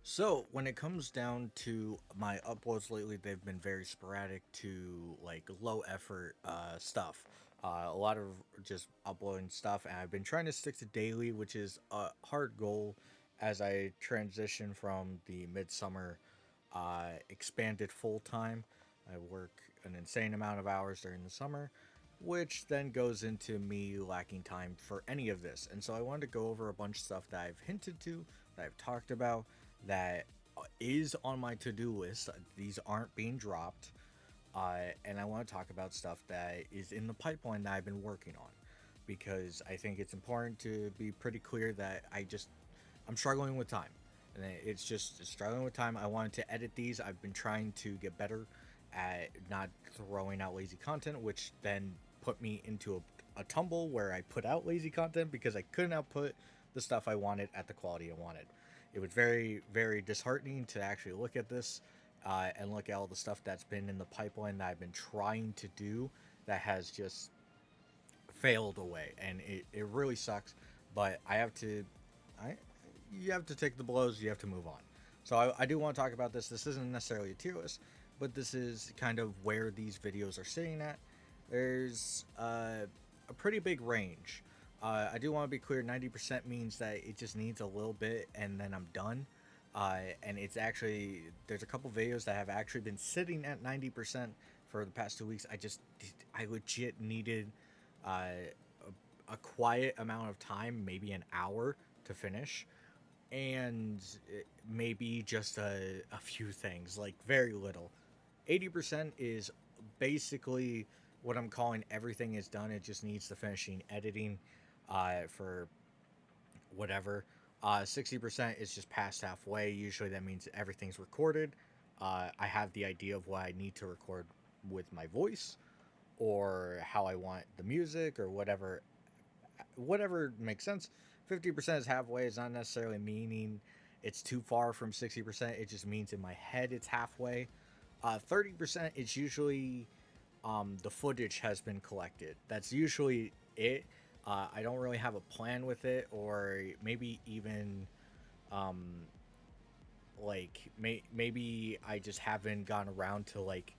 So when it comes down to my uploads lately, they've been very sporadic to like low effort stuff. A lot of just uploading stuff, and I've been trying to stick to daily, which is a hard goal as I transition from the midsummer expanded full time. I work an insane amount of hours during the summer, which then goes into me lacking time for any of this. And so I wanted to go over a bunch of stuff that I've hinted to, that I've talked about, that is on my to-do list. These aren't being dropped, and I want to talk about stuff that is in the pipeline that I've been working on, because I think it's important to be pretty clear that I'm struggling with time, and it's just struggling with time. I wanted to edit these. I've been trying to get better at not throwing out lazy content, which then put me into a tumble where I put out lazy content because I couldn't output the stuff I wanted at the quality I wanted. It was very, very disheartening to actually look at this and look at all the stuff that's been in the pipeline that I've been trying to do that has just failed away, and it really sucks. But I you have to take the blows. You have to move on. So I do want to talk about this. This isn't necessarily a tier list, but this is kind of where these videos are sitting at. There's a pretty big range. I do want to be clear. 90% means that it just needs a little bit, and then I'm done. And it's actually there's a couple videos that have actually been sitting at 90% for the past 2 weeks. I legit needed uh, a quiet amount of time, maybe an hour to finish, and maybe just a few things, like very little. 80% is basically what I'm calling everything is done. It just needs the finishing editing for whatever. 60% is just past halfway. Usually that means everything's recorded. I have the idea of what I need to record with my voice or how I want the music or whatever makes sense. 50% is halfway. It's not necessarily meaning it's too far from 60%. It just means in my head it's halfway. 30% is usually the footage has been collected. That's usually it. I don't really have a plan with it, or maybe even um, maybe I just haven't gone around to like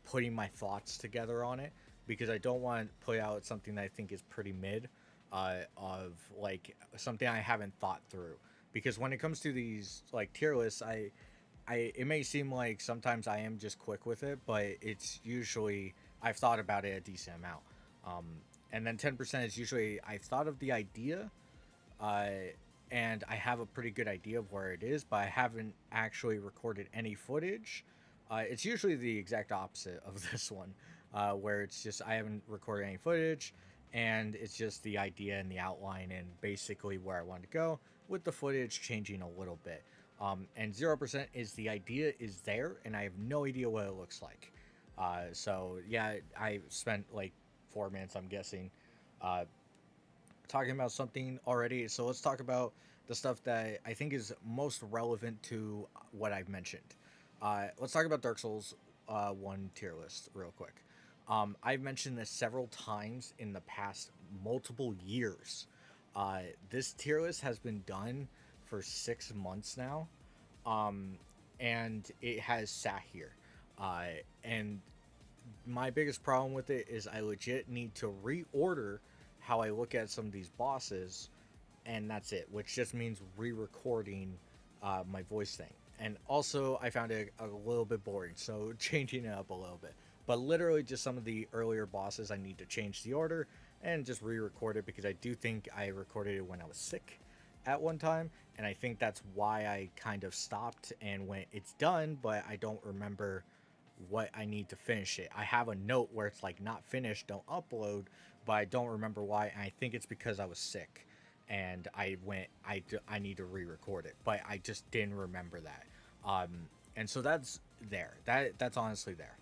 putting my thoughts together on it, because I don't want to put out something that I think is pretty mid, of like something I haven't thought through. Because when it comes to these like tier lists, I it may seem like sometimes I am just quick with it, but it's usually I've thought about it a decent amount. And then 10% is usually I've thought of the idea, uh, and I have a pretty good idea of where it is, but I haven't actually recorded any footage. It's usually the exact opposite of this one, where it's just I haven't recorded any footage, and it's just the idea and the outline and basically where I want to go, with the footage changing a little bit. And 0% is the idea is there, and I have no idea what it looks like. So yeah, I spent like 4 minutes, I'm guessing, uh, talking about something already. So let's talk about the stuff that I think is most relevant to what I've mentioned. Let's talk about Dark Souls 1 tier list real quick. I've mentioned this several times in the past multiple years. This tier list has been done for 6 months now, um, and it has sat here. Uh, and my biggest problem with it is I legit need to reorder how I look at some of these bosses, and that's it, which just means re-recording my voice thing. And also, I found it a little bit boring, so changing it up a little bit. But literally, just some of the earlier bosses, I need to change the order and just re-record it, because I do think I recorded it when I was sick at one time, and I think that's why I kind of stopped and went, it's done, but I don't remember what I need to finish it. I have a note where it's like not finished, don't upload, but I don't remember why. And I think it's because I was sick, and I need to re-record it, but I just didn't remember that. And so that's there. That's honestly there.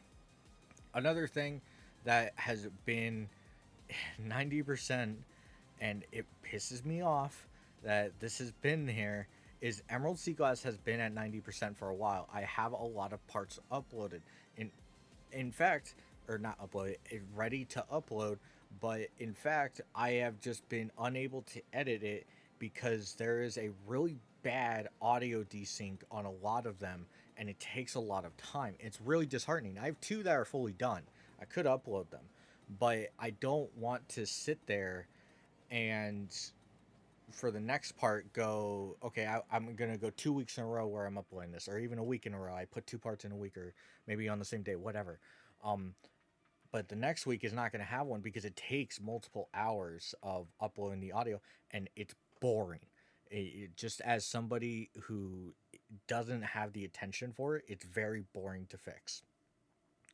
Another thing that has been 90%, and it pisses me off that this has been here, is Emerald Sea Glass has been at 90% for a while. I have a lot of parts uploaded. In in fact, or not uploaded, ready to upload, but in fact, I have just been unable to edit it because there is a really bad audio desync on a lot of them, and it takes a lot of time. It's really disheartening. I have two that are fully done. I could upload them, but I don't want to sit there and for the next part go, okay, I'm gonna go 2 weeks in a row where I'm uploading this, or even a week in a row. I put two parts in a week, or maybe on the same day, whatever. um but the next week is not going to have one because it takes multiple hours of uploading the audio, and it's boring. Just as somebody who doesn't have the attention for it, it's very boring to fix.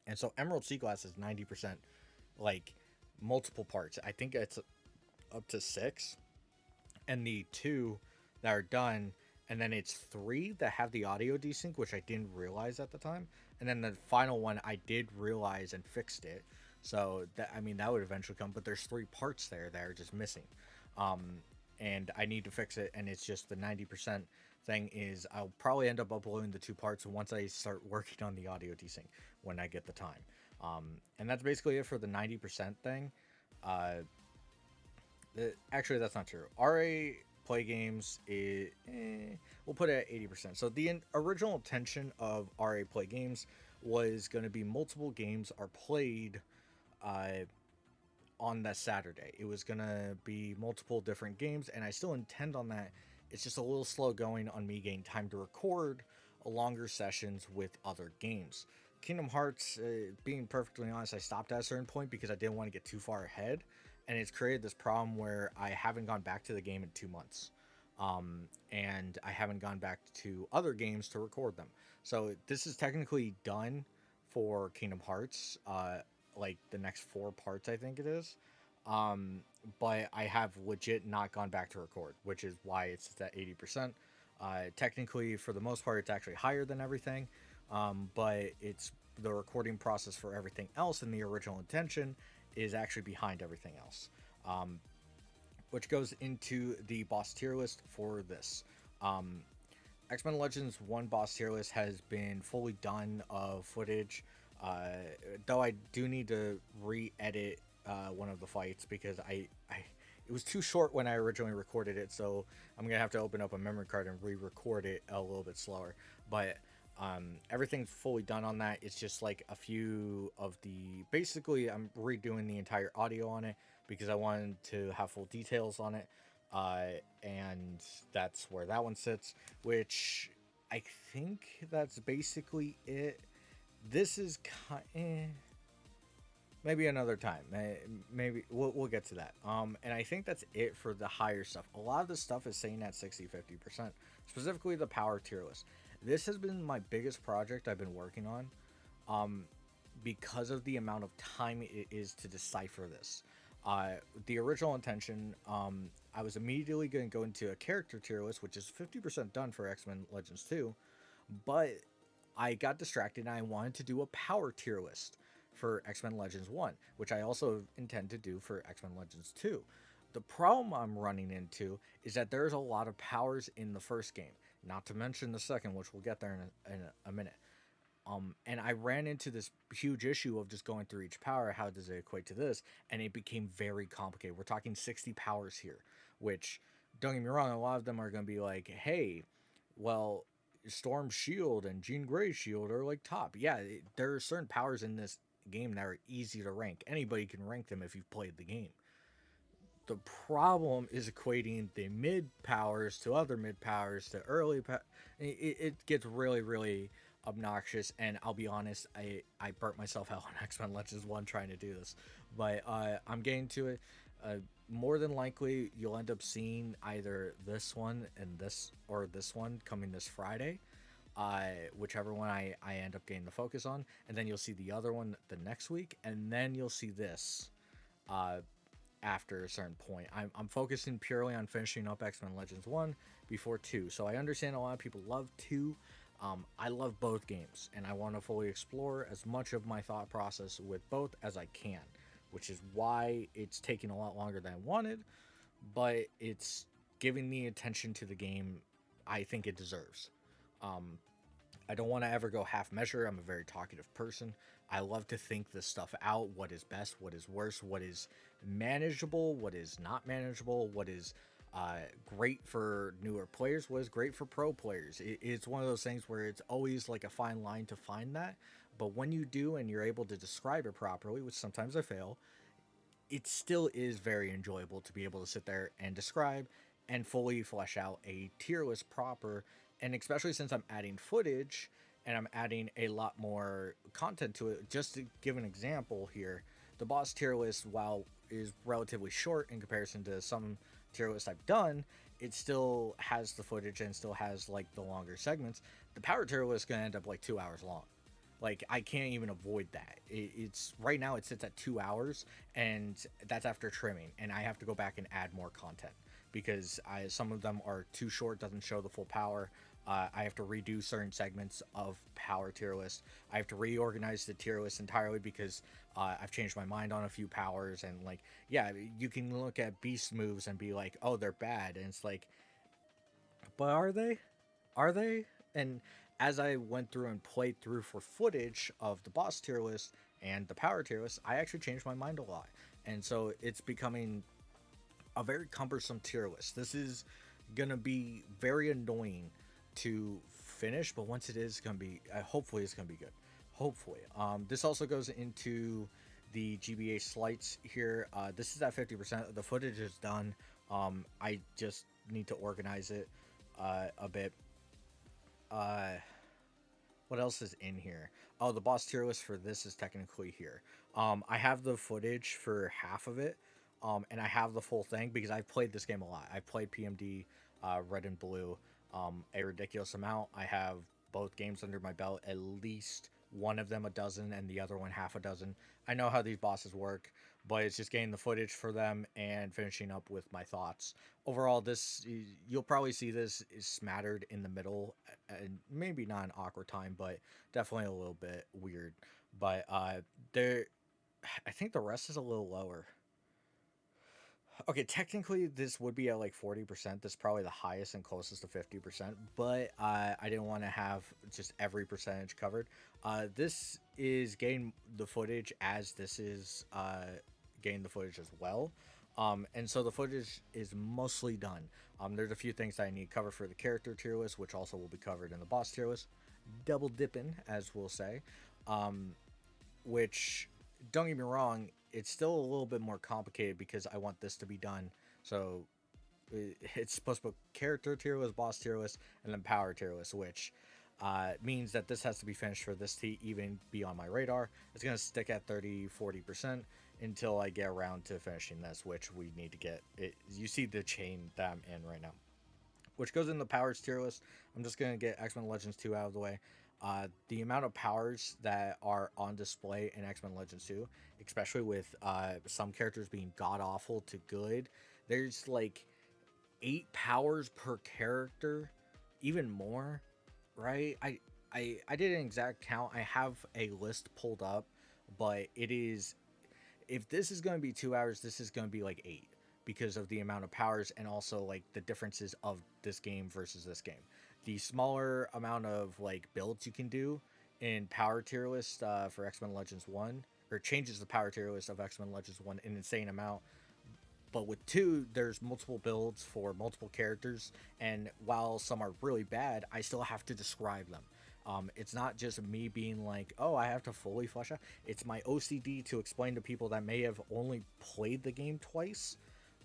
And so Emerald Sea Glass is 90% like multiple parts. I think it's up to six, and the two that are done, and then it's three that have the audio desync, which I didn't realize at the time, and then the final one I did realize and fixed it. So that, I mean, that would eventually come, but there's three parts there that are just missing, um, and I need to fix it. And it's just the 90% thing is I'll probably end up uploading the two parts once I start working on the audio desync when I get the time. And that's basically it for the 90% thing. Uh, Actually, that's not true. RA play games we'll put it at 80%. So the original intention of RA play games was going to be multiple games are played uh, on that Saturday. It was going to be multiple different games, and I still intend on that. It's just a little slow going on me getting time to record longer sessions with other games. Kingdom Hearts, being perfectly honest, I stopped at a certain point because I didn't want to get too far ahead, and it's created this problem where I haven't gone back to the game in 2 months. And I haven't gone back to other games to record them. So this is technically done for Kingdom Hearts, like the next four parts, I think it is. Um, but I have legit not gone back to record, which is why it's at 80%. Technically, for the most part, it's actually higher than everything, but it's the recording process for everything else, and the original intention is actually behind everything else. Um, which goes into the boss tier list for this. Um, X-Men Legends 1 boss tier list has been fully done of footage, uh, though I do need to re-edit one of the fights because I it was too short when I originally recorded it, so I'm gonna have to open up a memory card and re-record it a little bit slower. But everything's fully done on that. It's just like a few of the, basically I'm redoing the entire audio on it because I wanted to have full details on it. And that's where that one sits, which I think that's basically it. This is maybe another time. Maybe we'll get to that. And I think that's it for the higher stuff. A lot of the stuff is saying at 60-50%, specifically the power tier list. This has been my biggest project I've been working on, because of the amount of time it is to decipher this. The original intention, I was immediately going to go into a character tier list, which is 50% done for X-Men Legends 2, but I got distracted and I wanted to do a power tier list for X-Men Legends 1, which I also intend to do for X-Men Legends 2. The problem I'm running into is that there's a lot of powers in the first game, not to mention the second, which we'll get there in a minute. And I ran into this huge issue of just going through each power. How does it equate to this? And it became very complicated. We're talking 60 powers here, which, don't get me wrong, a lot of them are going to be like, hey, well, Storm Shield and Jean Grey Shield are like top. Yeah, there are certain powers in this game that are easy to rank. Anybody can rank them if you've played the game. The problem is equating the mid powers to other mid powers to early. It gets really, really obnoxious, and I'll be honest, I burnt myself out on X-Men Legends 1 trying to do this, but I'm getting to it. More than likely you'll end up seeing either this one and this, or this one coming this Friday, whichever one I end up getting the focus on, and then you'll see the other one the next week, and then you'll see this after a certain point. I'm focusing purely on finishing up X-Men Legends 1 before 2, so I understand a lot of people love 2. I love both games, and I want to fully explore as much of my thought process with both as I can, which is why it's taking a lot longer than I wanted, but it's giving the attention to the game I think it deserves. I don't want to ever go half measure. I'm a very talkative person. I love to think this stuff out. What is best? What is worse? What is manageable? What is not manageable? What is Uh, Great for newer players, was great for pro players. It's one of those things where it's always like a fine line to find that. But when you do and you're able to describe it properly, which sometimes I fail, it still is very enjoyable to be able to sit there and describe and fully flesh out a tier list proper. And especially since I'm adding footage and I'm adding a lot more content to it, just to give an example here, the boss tier list, while is relatively short in comparison to some tier lists I've done, it still has the footage and still has like the longer segments. The power tier list is gonna end up like 2 hours long. Like I can't even avoid that. It's right now it sits at 2 hours, and that's after trimming, and I have to go back and add more content because some of them are too short, doesn't show the full power. I have to redo certain segments of power tier list. I have to reorganize the tier list entirely because I've changed my mind on a few powers, and like yeah, you can look at beast moves and be like, oh, they're bad, and it's like, but are they? Are they? And as I went through and played through for footage of the boss tier list and the power tier list, I actually changed my mind a lot. And so it's becoming a very cumbersome tier list. This is gonna be very annoying to finish, but once it is, it's gonna be hopefully it's gonna be good. Hopefully, this also goes into the GBA slights here. This is at 50%. The footage is done. I just need to organize it a bit. Uh, what else is in here? Oh, the boss tier list for this is technically here. I have the footage for half of it, and I have the full thing because I've played this game a lot. I've played PMD, Red and Blue, a ridiculous amount. I have both games under my belt, at least one of them a dozen, and the other one half a dozen. I know how these bosses work, but it's just getting the footage for them and finishing up with my thoughts. Overall, this you'll probably see this is smattered in the middle, and maybe not an awkward time, but definitely a little bit weird. But there, I think the rest is a little lower. Okay, technically this would be at like 40%. This is probably the highest and closest to 50%, but I didn't want to have just every percentage covered. This is getting the footage as this is getting the footage as well. And so the footage is mostly done. There's a few things that I need to cover for the character tier list, which also will be covered in the boss tier list. Double dipping, as we'll say. Um, which don't get me wrong, it's still a little bit more complicated because I want this to be done. So it's supposed to put character tier list, boss tier list, and then power tier list, which means that this has to be finished for this to even be on my radar. It's going to stick at 30-40% until I get around to finishing this, which we need to get it. You see the chain that I'm in right now, which goes in the powers tier list. I'm just going to get X-Men Legends 2 out of the way. The amount of powers that are on display in X-Men Legends 2, especially with some characters being god awful to good, there's like 8 powers per character, even more, right? I did an exact count. I have a list pulled up, but it is, if this is going to be 2 hours, this is going to be like 8 because of the amount of powers and also like the differences of this game versus this game. The smaller amount of like builds you can do in power tier list for X-Men Legends 1, or changes the power tier list of X-Men Legends 1 an insane amount. But with 2, there's multiple builds for multiple characters, and while some are really bad, I still have to describe them. It's not just me being like, oh, I have to fully flesh out. It's my OCD to explain to people that may have only played the game twice,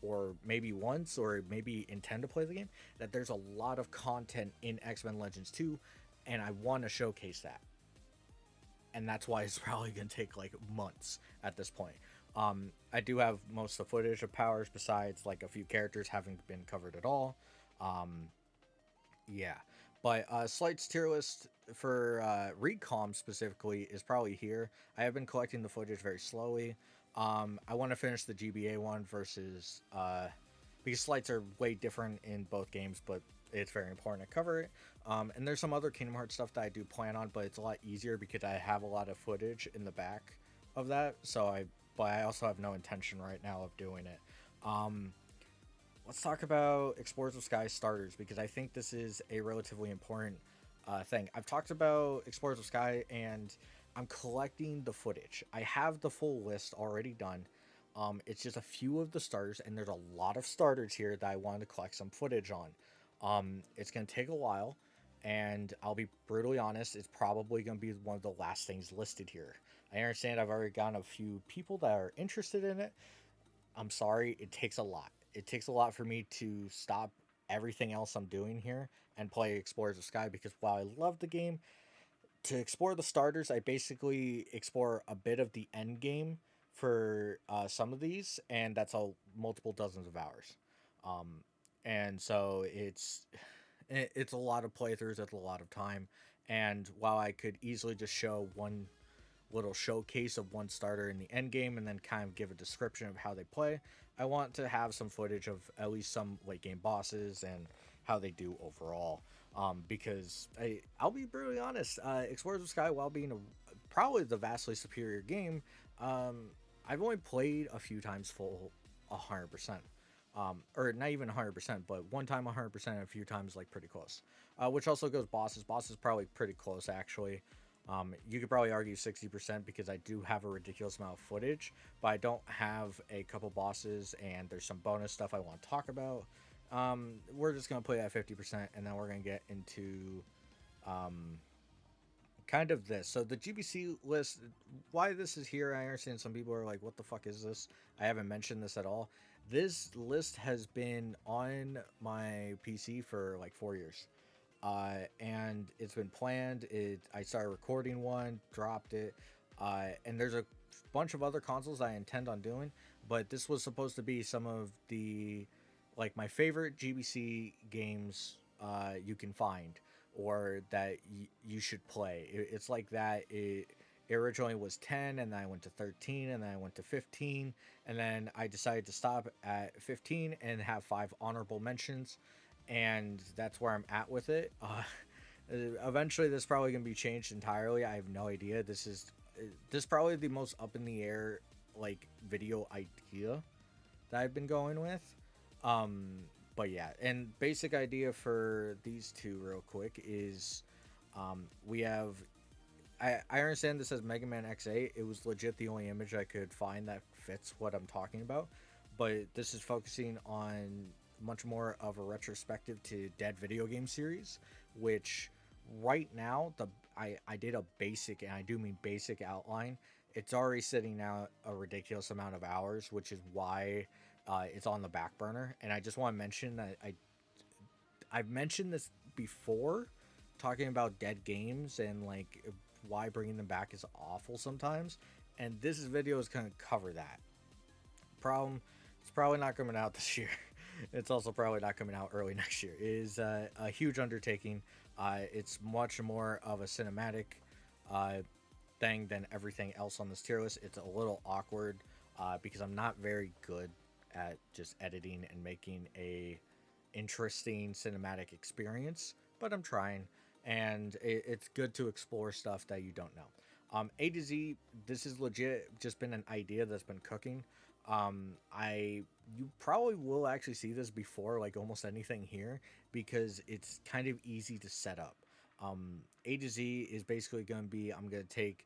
or maybe once, or maybe intend to play the game, that there's a lot of content in X-Men Legends 2, and I want to showcase that. And that's why it's probably going to take like months at this point. I do have most of the footage of powers besides like a few characters haven't been covered at all. Um, yeah, but Slights tier list for Recom specifically is probably here. I have been collecting the footage very slowly. I want to finish the GBA one versus because Slights are way different in both games, but it's very important to cover it. And there's some other Kingdom Hearts stuff that I do plan on, but it's a lot easier because I have a lot of footage in the back of that. But I also have no intention right now of doing it. Um, let's talk about Explorers of Sky starters because I think this is a relatively important thing. I've talked about Explorers of Sky and I'm collecting the footage. I have the full list already done, It's just a few of the starters, and there's a lot of starters here that I wanted to collect some footage on. It's gonna take a while, and I'll be brutally honest, it's probably gonna be one of the last things listed here. I understand I've already gotten a few people that are interested in it. I'm sorry, it takes a lot. It takes a lot for me to stop everything else I'm doing here and play Explorers of Sky, because while I love the game, to explore the starters, I basically explore a bit of the end game for some of these, and that's a multiple dozens of hours. Um, and so it's a lot of playthroughs, it's a lot of time. And while I could easily just show one little showcase of one starter in the end game and then kind of give a description of how they play, I want to have some footage of at least some late game bosses and how they do overall. Because I'll be brutally honest, Explorers of Sky, while being probably the vastly superior game, um, I've only played a few times full 100%. Or not even 100%, but one time 100% and a few times like pretty close. Which also goes bosses. Bosses probably pretty close actually. You could probably argue 60% because I do have a ridiculous amount of footage, but I don't have a couple bosses, and there's some bonus stuff I want to talk about. We're just going to play at 50%, and then we're going to get into um, kind of this. So the GBC list, why this is here, I understand some people are like, what the fuck is this? I haven't mentioned this at all. This list has been on my PC for like 4 years. And it's been planned. I started recording one, dropped it, and there's a bunch of other consoles I intend on doing. But this was supposed to be some of the like my favorite GBC games you can find or that you should play. It's like that. It originally was 10, and then I went to 13, and then I went to 15, and then I decided to stop at 15 and have 5 honorable mentions, and that's where I'm at with it. Eventually, this is probably gonna be changed entirely. I have no idea. This is probably the most up in the air like video idea that I've been going with. Um, but yeah, and basic idea for these two, real quick, is we have. I understand this as Mega Man X8. It was legit the only image I could find that fits what I'm talking about, but this is focusing on much more of a retrospective to dead video game series, which right now I did a basic, and I do mean basic outline. It's already sitting now a ridiculous amount of hours, which is why it's on the back burner. And I just want to mention that I've mentioned this before, talking about dead games and like why bringing them back is awful sometimes. And this video is going to cover that. Problem, it's probably not coming out this year. It's also probably not coming out early next year. It is a huge undertaking. It's much more of a cinematic uh, thing than everything else on this tier list. It's a little awkward because I'm not very good at just editing and making a interesting cinematic experience, but I'm trying, and it's good to explore stuff that you don't know. A to Z, this is legit just been an idea that's been cooking. I You probably will actually see this before like almost anything here because it's kind of easy to set up. A to Z is basically going to be I'm going to take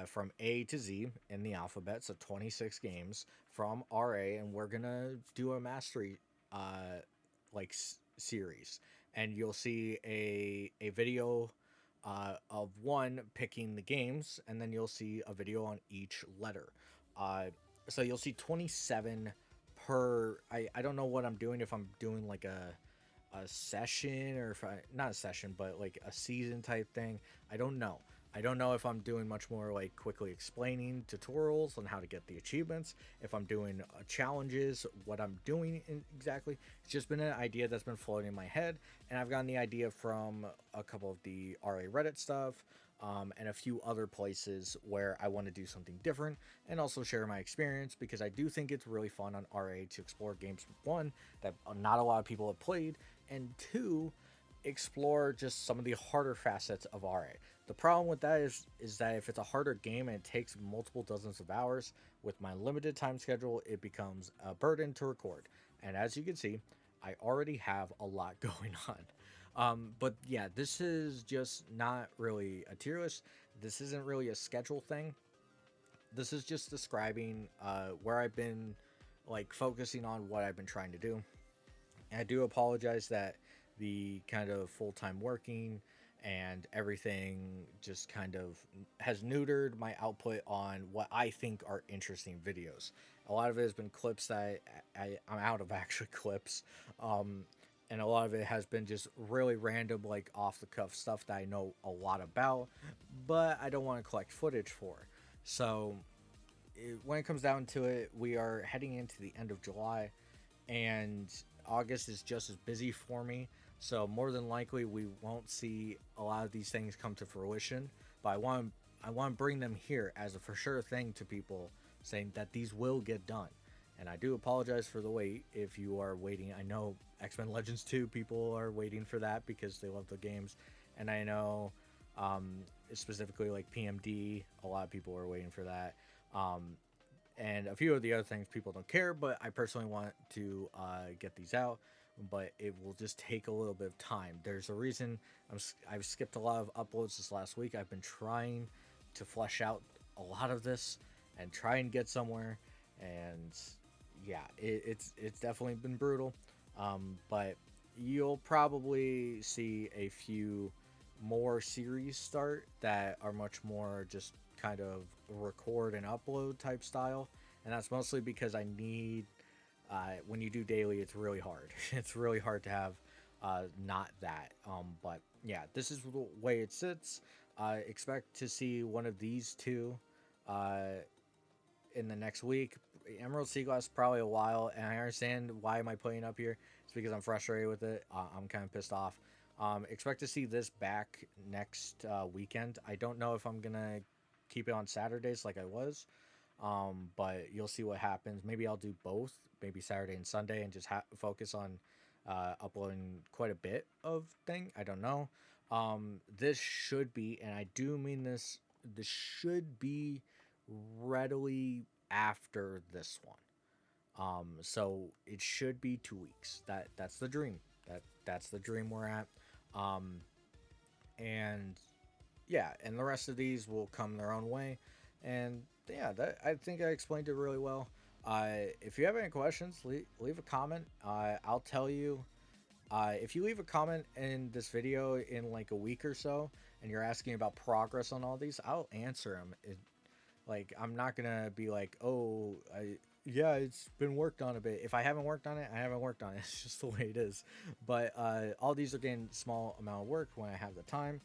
from A to Z in the alphabet, so 26 games from RA, and we're gonna do a mastery series, and you'll see a video of one picking the games, and then you'll see a video on each letter. Uh, so you'll see 27 per. I don't know what I'm doing, if I'm doing like a session or if I, not a session, but like a season type thing. I don't know. I don't know if I'm doing much more like quickly explaining tutorials on how to get the achievements, if I'm doing challenges, what I'm doing exactly. It's just been an idea that's been floating in my head, and I've gotten the idea from a couple of the RA Reddit stuff, and a few other places where I want to do something different and also share my experience, because I do think it's really fun on RA to explore games, one, that not a lot of people have played, and two, explore just some of the harder facets of RA. The problem with that is that if it's a harder game and it takes multiple dozens of hours, with my limited time schedule, it becomes a burden to record. And as you can see, I already have a lot going on. But yeah, this is just not really a tier list. This isn't really a schedule thing. This is just describing where I've been like focusing on what I've been trying to do. And I do apologize that the kind of full time working and everything just kind of has neutered my output on what I think are interesting videos. A lot of it has been clips that I'm out of actually clips. Um, and a lot of it has been just really random, like off the cuff stuff that I know a lot about, but I don't want to collect footage for. So when it comes down to it, we are heading into the end of July, and August is just as busy for me. So more than likely, we won't see a lot of these things come to fruition. But I want to bring them here as a for sure thing to people, saying that these will get done. And I do apologize for the wait if you are waiting. I know X-Men Legends 2 people are waiting for that because they love the games, and I know specifically like PMD, a lot of people are waiting for that. Um, and a few of the other things people don't care, but I personally want to get these out. But it will just take a little bit of time. There's a reason I've skipped a lot of uploads this last week. I've been trying to flesh out a lot of this and try and get somewhere. And yeah, it's definitely been brutal. But you'll probably see a few more series start that are much more just kind of record and upload type style, and that's mostly because I need when you do daily, it's really hard. It's really hard to have not that. But yeah, this is the way it sits. Expect to see one of these two uh, in the next week. Emerald Sea Glass probably a while, and I understand why am I putting it up here. It's because I'm frustrated with it. I'm kind of pissed off. Expect to see this back next weekend. I don't know if I'm gonna keep it on Saturdays like I was, but you'll see what happens. Maybe I'll do both, maybe Saturday and Sunday, and just focus on uploading quite a bit of thing. I don't know. This should be, and I do mean this. This should be readily after this one. So it should be 2 weeks. That's the dream. That's the dream we're at. Um, and yeah, and the rest of these will come their own way. And yeah, that I think I explained it really well. If you have any questions, leave a comment. I'll tell you. If you leave a comment in this video in like a week or so, and you're asking about progress on all these, I'll answer them. Like, I'm not gonna be like, oh, yeah, it's been worked on a bit. If I haven't worked on it, I haven't worked on it. It's just the way it is. But all these are getting small amount of work when I have the time.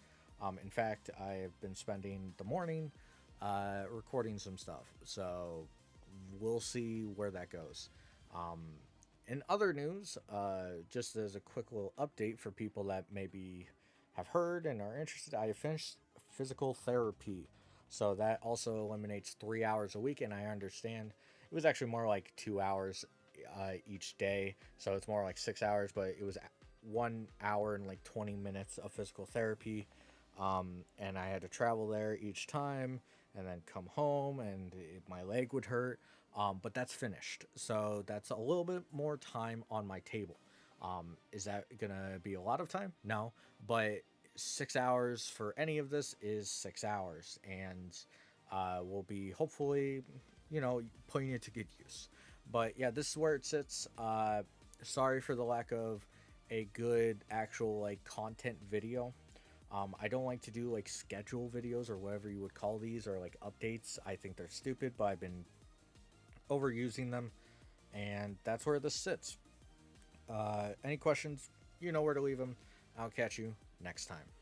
In fact, I've been spending the morning recording some stuff. So we'll see where that goes. Um, in other news, just as a quick little update for people that maybe have heard and are interested, I finished physical therapy. So that also eliminates 3 hours a week, and I understand it was actually more like 2 hours each day. So it's more like 6 hours, but it was 1 hour and like 20 minutes of physical therapy. And I had to travel there each time and then come home, and my leg would hurt. But that's finished. So that's a little bit more time on my table. Is that gonna be a lot of time? No, but 6 hours for any of this is 6 hours, and we'll be hopefully, putting it to good use. But yeah, this is where it sits. Sorry for the lack of a good actual like content video. I don't like to do like schedule videos or whatever you would call these, or like updates. I think they're stupid, but I've been overusing them, and that's where this sits. Any questions, you know where to leave them. I'll catch you next time.